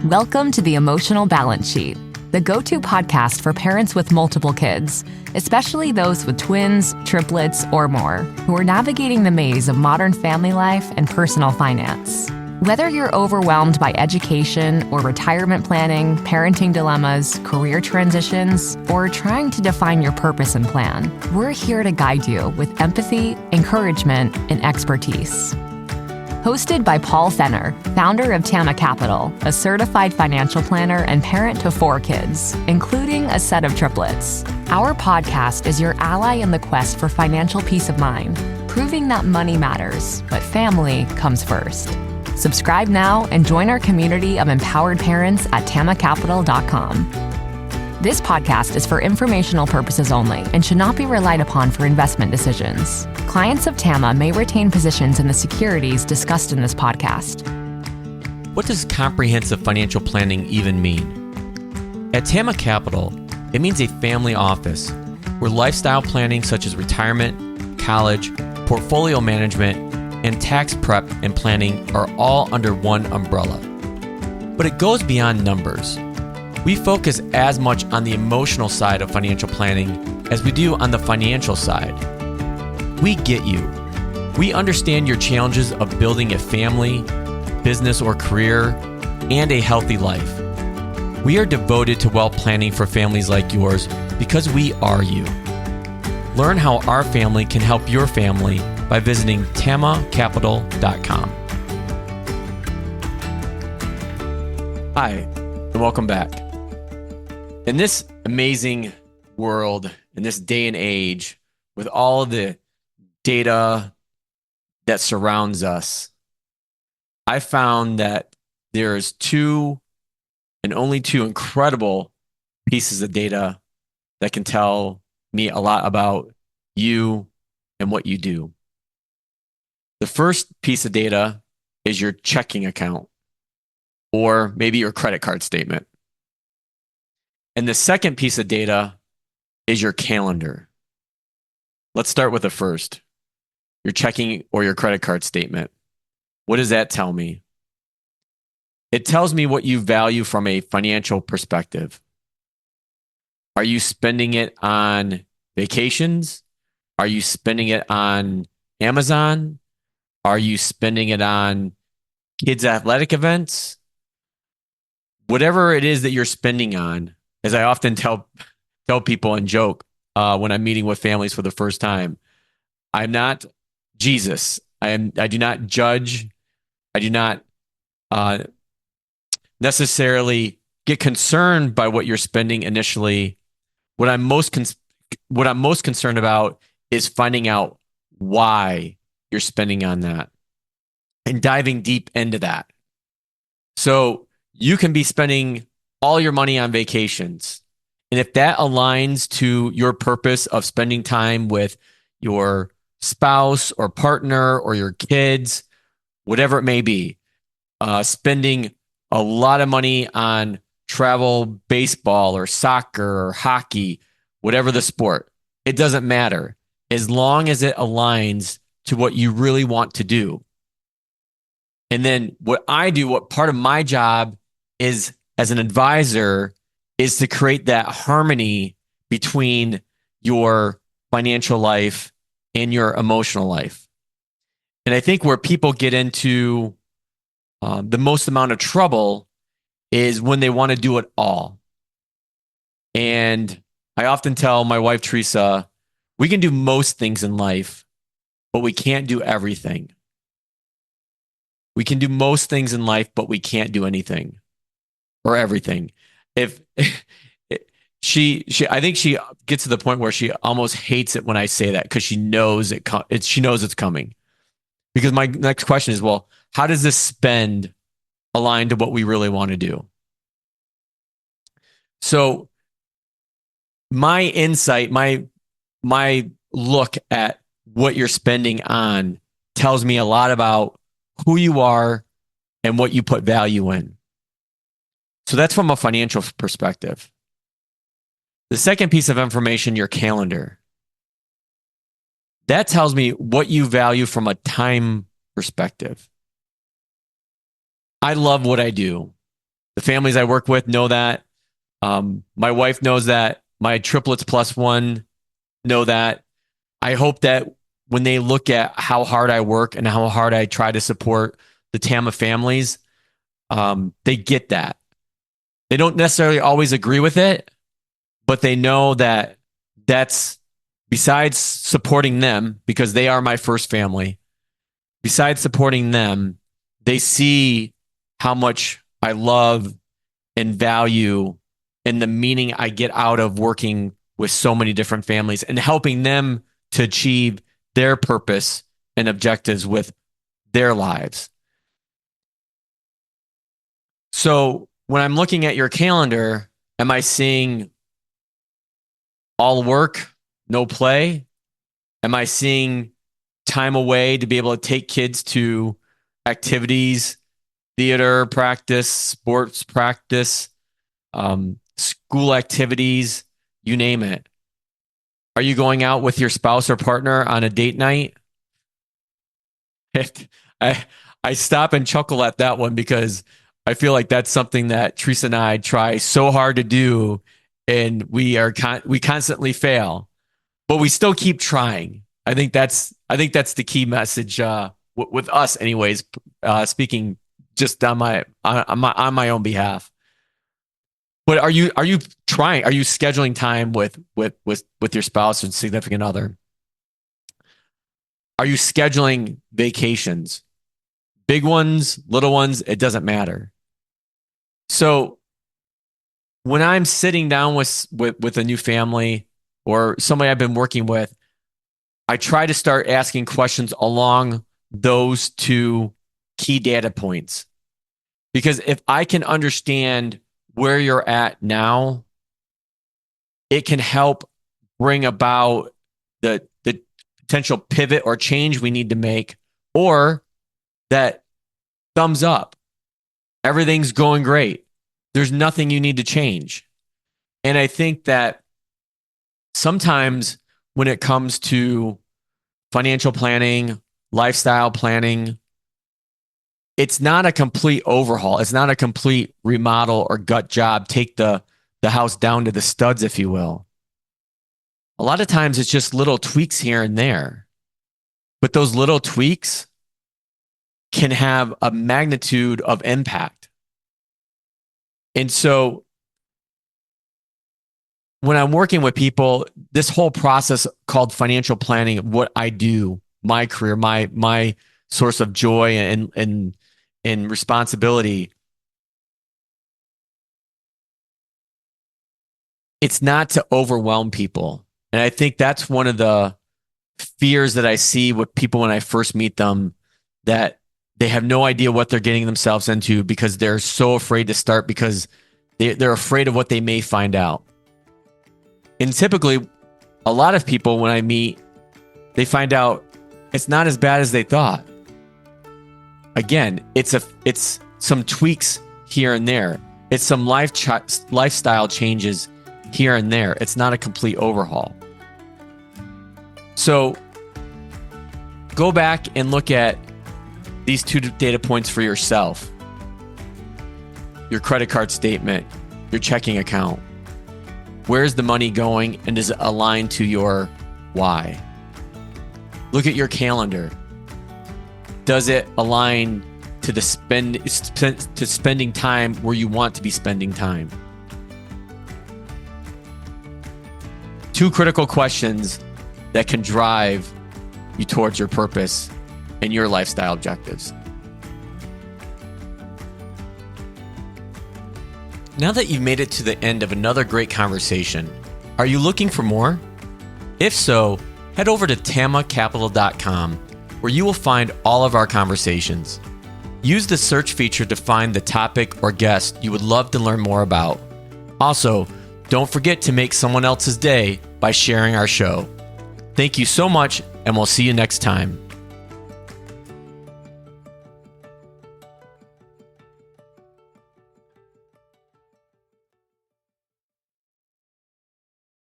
Welcome to the Emotional Balance Sheet, the go-to podcast for parents with multiple kids, especially those with twins, triplets, or more, who are navigating the maze of modern family life and personal finance. Whether you're overwhelmed by education or retirement planning, parenting dilemmas, career transitions, or trying to define your purpose and plan, we're here to guide you with empathy, encouragement, and expertise. Hosted by Paul Fenner, founder of Tama Capital, a certified financial planner and parent to 4 kids, including a set of triplets. Our podcast is your ally in the quest for financial peace of mind, proving that money matters, but family comes first. Subscribe now and join our community of empowered parents at tamacapital.com. This podcast is for informational purposes only and should not be relied upon for investment decisions. Clients of Tama may retain positions in the securities discussed in this podcast. What does comprehensive financial planning even mean? At Tama Capital, it means a family office where lifestyle planning such as retirement, college, portfolio management, and tax prep and planning are all under one umbrella. But it goes beyond numbers. We focus as much on the emotional side of financial planning as we do on the financial side. We get you. We understand your challenges of building a family, business or career, and a healthy life. We are devoted to wealth planning for families like yours because we are you. Learn how our family can help your family by visiting tamacapital.com. Hi, and welcome back. In this amazing world, in this day and age, with all the data that surrounds us, I found that there's 2 and only 2 incredible pieces of data that can tell me a lot about you and what you do. The first piece of data is your checking account, or maybe your credit card statement. And the second piece of data is your calendar. Let's start with the first, your checking or your credit card statement. What does that tell me? It tells me what you value from a financial perspective. Are you spending it on vacations? Are you spending it on Amazon? Are you spending it on kids' athletic events? Whatever it is that you're spending on, as I often tell people and joke when I'm meeting with families for the first time, I'm not Jesus. I do not judge. I do not necessarily get concerned by what you're spending initially. What I'm most concerned about is finding out why you're spending on that and diving deep into that. So you can be spending all your money on vacations. And if that aligns to your purpose of spending time with your spouse or partner or your kids, whatever it may be, spending a lot of money on travel, baseball or soccer or hockey, whatever the sport, it doesn't matter as long as it aligns to what you really want to do. And then what part of my job is as an advisor is to create that harmony between your financial life and your emotional life. And I think where people get into the most amount of trouble is when they want to do it all. And I often tell my wife, Teresa, we can do most things in life, but we can't do everything. We can do most things in life, but we can't do anything or everything. If she I think she gets to the point where she almost hates it when I say that because she knows she knows it's coming. Because my next question is, well, how does this spend align to what we really want to do? So my insight, my look at what you're spending on tells me a lot about who you are and what you put value in. So that's from a financial perspective. The second piece of information, your calendar. That tells me what you value from a time perspective. I love what I do. The families I work with know that. My wife knows that. My triplets plus one know that. I hope that when they look at how hard I work and how hard I try to support the Tama families, they get that. They don't necessarily always agree with it, but they know that that's, besides supporting them, because they are my first family, besides supporting them, they see how much I love and value and the meaning I get out of working with so many different families and helping them to achieve their purpose and objectives with their lives. So when I'm looking at your calendar, am I seeing all work, no play? Am I seeing time away to be able to take kids to activities, theater practice, sports practice, school activities, you name it? Are you going out with your spouse or partner on a date night? I stop and chuckle at that one because I feel like that's something that Teresa and I try so hard to do, and we constantly fail, but we still keep trying. I think that's the key message with us, anyways. Speaking just on my own behalf. But are you trying? Are you scheduling time with your spouse and significant other? Are you scheduling vacations? Big ones, little ones, it doesn't matter. So when I'm sitting down with a new family or somebody I've been working with, I try to start asking questions along those two key data points. Because if I can understand where you're at now, it can help bring about the potential pivot or change we need to make, or that thumbs up. Everything's going great. There's nothing you need to change. And I think that sometimes when it comes to financial planning, lifestyle planning, it's not a complete overhaul. It's not a complete remodel or gut job. Take the house down to the studs, if you will. A lot of times it's just little tweaks here and there. But those little tweaks can have a magnitude of impact. And so when I'm working with people, this whole process called financial planning, what I do, my career, my source of joy and responsibility, it's not to overwhelm people. And I think that's one of the fears that I see with people when I first meet them, that they have no idea what they're getting themselves into because they're so afraid to start because they're afraid of what they may find out. And typically, a lot of people, when I meet, they find out it's not as bad as they thought. Again, it's some tweaks here and there. It's some lifestyle changes here and there. It's not a complete overhaul. So go back and look at these two data points for yourself. Your credit card statement, your checking account. Where's the money going, and does it align to your why? Look at your calendar. Does it align to to spending time where you want to be spending time? Two critical questions that can drive you towards your purpose and your lifestyle objectives. Now that you've made it to the end of another great conversation, are you looking for more? If so, head over to tamacapital.com, where you will find all of our conversations. Use the search feature to find the topic or guest you would love to learn more about. Also, don't forget to make someone else's day by sharing our show. Thank you so much, and we'll see you next time.